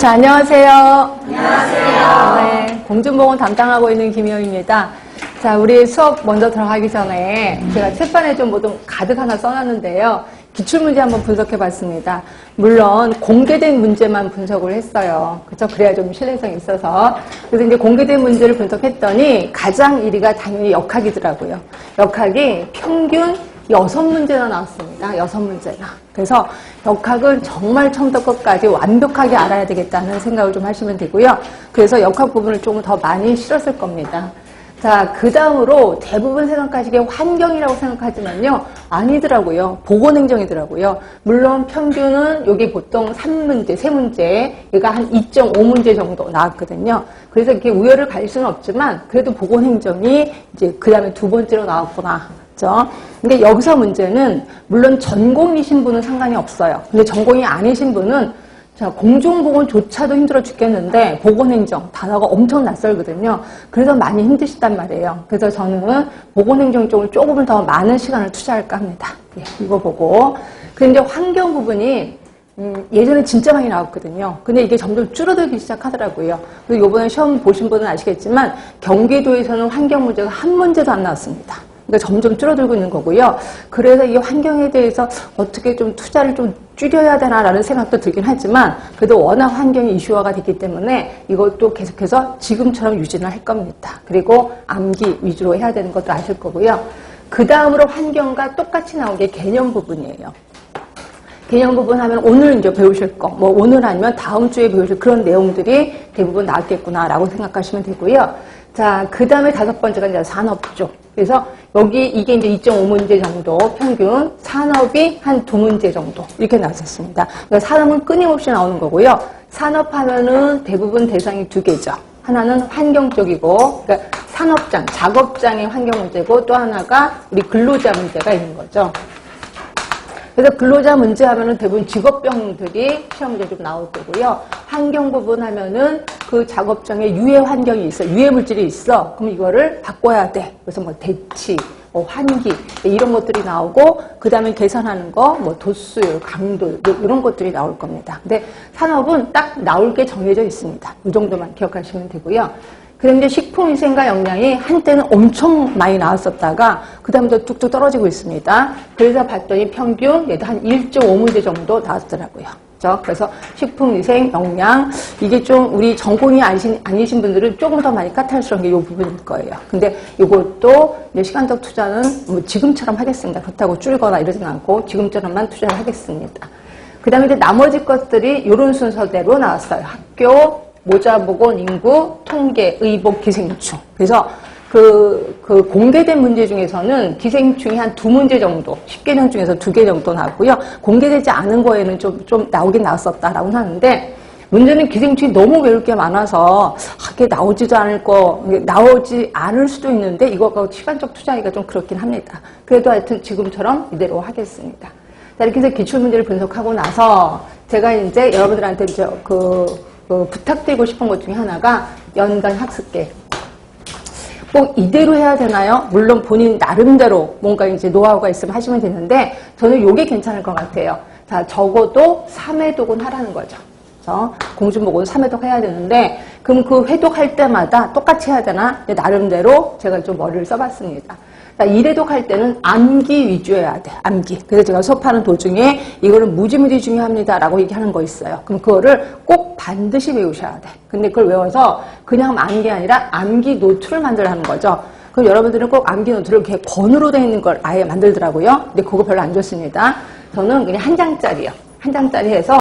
자, 안녕하세요. 안녕하세요. 네, 공중보건 담당하고 있는 김희영입니다. 자, 우리 수업 먼저 들어가기 전에 제가 책판에 좀 뭐 좀 가득 하나 써놨는데요. 기출문제 한번 분석해봤습니다. 물론 공개된 문제만 분석을 했어요. 그렇죠? 그래야 좀 신뢰성이 있어서. 그래서 이제 공개된 문제를 분석했더니 가장 1위가 당연히 역학이더라고요. 역학이 평균 6문제나 나왔습니다. 6문제나. 그래서 역학은 정말 처음부터 끝까지 완벽하게 알아야 되겠다는 생각을 좀 하시면 되고요. 그래서 역학 부분을 조금 더 많이 실었을 겁니다. 자, 그 다음으로 대부분 생각하시기에 환경이라고 생각하지만요. 아니더라고요. 보건행정이더라고요. 물론 평균은 여기 보통 3문제, 3문제, 얘가 한 2.5문제 정도 나왔거든요. 그래서 이렇게 우열을 가릴 수는 없지만 그래도 보건행정이 이제 그 다음에 두 번째로 나왔구나. 근데 여기서 문제는 물론 전공이신 분은 상관이 없어요. 근데 전공이 아니신 분은 자, 공중보건조차도 힘들어 죽겠는데 보건행정 단어가 엄청 낯설거든요. 그래서 많이 힘드시단 말이에요. 그래서 저는 보건행정 쪽을 조금 더 많은 시간을 투자할까 합니다. 예, 이거 보고. 그런데 환경 부분이 예전에 진짜 많이 나왔거든요. 근데 이게 점점 줄어들기 시작하더라고요. 그리고 이번에 시험 보신 분은 아시겠지만 경기도에서는 환경 문제가 한 문제도 안 나왔습니다. 그러니까 점점 줄어들고 있는 거고요. 그래서 이 환경에 대해서 어떻게 좀 투자를 좀 줄여야 되나라는 생각도 들긴 하지만 그래도 워낙 환경이 이슈화가 됐기 때문에 이것도 계속해서 지금처럼 유지를 할 겁니다. 그리고 암기 위주로 해야 되는 것도 아실 거고요. 그 다음으로 환경과 똑같이 나온 게 개념 부분이에요. 개념 부분 하면 오늘 이제 배우실 거, 뭐 오늘 아니면 다음 주에 배우실 그런 내용들이 대부분 나왔겠구나라고 생각하시면 되고요. 자, 그 다음에 5번째가 이제 산업 쪽. 그래서 여기 이게 이제 2.5문제 정도 평균, 산업이 한 2문제 정도 이렇게 나왔었습니다. 그러니까 산업은 끊임없이 나오는 거고요. 산업 하면은 대부분 대상이 2개죠. 하나는 환경 쪽이고, 그러니까 산업장, 작업장의 환경 문제고 또 하나가 우리 근로자 문제가 있는 거죠. 그래서 근로자 문제 하면은 대부분 직업병들이 시험 문제 좀 나올 거고요. 환경 부분 하면은 그 작업장에 유해 환경이 있어, 유해 물질이 있어. 그럼 이거를 바꿔야 돼. 그래서 뭐 대치, 뭐 환기 이런 것들이 나오고 그 다음에 계산하는 거, 뭐 도수율, 강도 이런 것들이 나올 겁니다. 근데 산업은 딱 나올 게 정해져 있습니다. 이 정도만 기억하시면 되고요. 그런데 식품위생과 영양이 한때는 엄청 많이 나왔었다가 그 다음부터 뚝뚝 떨어지고 있습니다. 그래서 봤더니 평균 얘도 한 1.5문제 정도 나왔더라고요. 그래서 식품위생, 영양 이게 좀 우리 전공이 아니신 분들은 조금 더 많이 까탈스러운 게 이 부분일 거예요. 근데 이것도 이제 시간적 투자는 뭐 지금처럼 하겠습니다. 그렇다고 줄거나 이러진 않고 지금처럼만 투자를 하겠습니다. 그 다음에 이제 나머지 것들이 이런 순서대로 나왔어요. 학교, 모자보건, 인구, 통계, 의복, 기생충. 그래서 그 공개된 문제 중에서는 기생충이 한 2문제 정도, 10개령 중에서 2개 정도 나왔고요. 공개되지 않은 거에는 좀 나오긴 나왔었다라고 하는데, 문제는 기생충이 너무 외울 게 많아서, 이게 나오지 않을 수도 있는데, 이거가 시간적 투자하기가 좀 그렇긴 합니다. 그래도 하여튼 지금처럼 이대로 하겠습니다. 자, 이렇게 해서 기출문제를 분석하고 나서, 제가 이제 여러분들한테 부탁드리고 싶은 것 중에 하나가 연간 학습계. 꼭 이대로 해야 되나요? 물론 본인 나름대로 뭔가 이제 노하우가 있으면 하시면 되는데 저는 이게 괜찮을 것 같아요. 자, 적어도 3회독은 하라는 거죠. 공중보건 3회독 해야 되는데 그럼 그 회독할 때마다 똑같이 해야 되나? 나름대로 제가 좀 머리를 써봤습니다. 1회독 할 때는 암기 위주여야 돼. 암기. 그래서 제가 수업하는 도중에 이거는 무지무지 중요합니다라고 얘기하는 거 있어요. 그럼 그거를 꼭 반드시 외우셔야 돼. 근데 그걸 외워서 그냥 아는 게 아니라 암기 노트를 만들라는 거죠. 그럼 여러분들은 꼭 암기 노트를 이렇게 번호로 되어 있는 걸 아예 만들더라고요. 근데 그거 별로 안 좋습니다. 저는 그냥 한 장짜리요. 한 장짜리 해서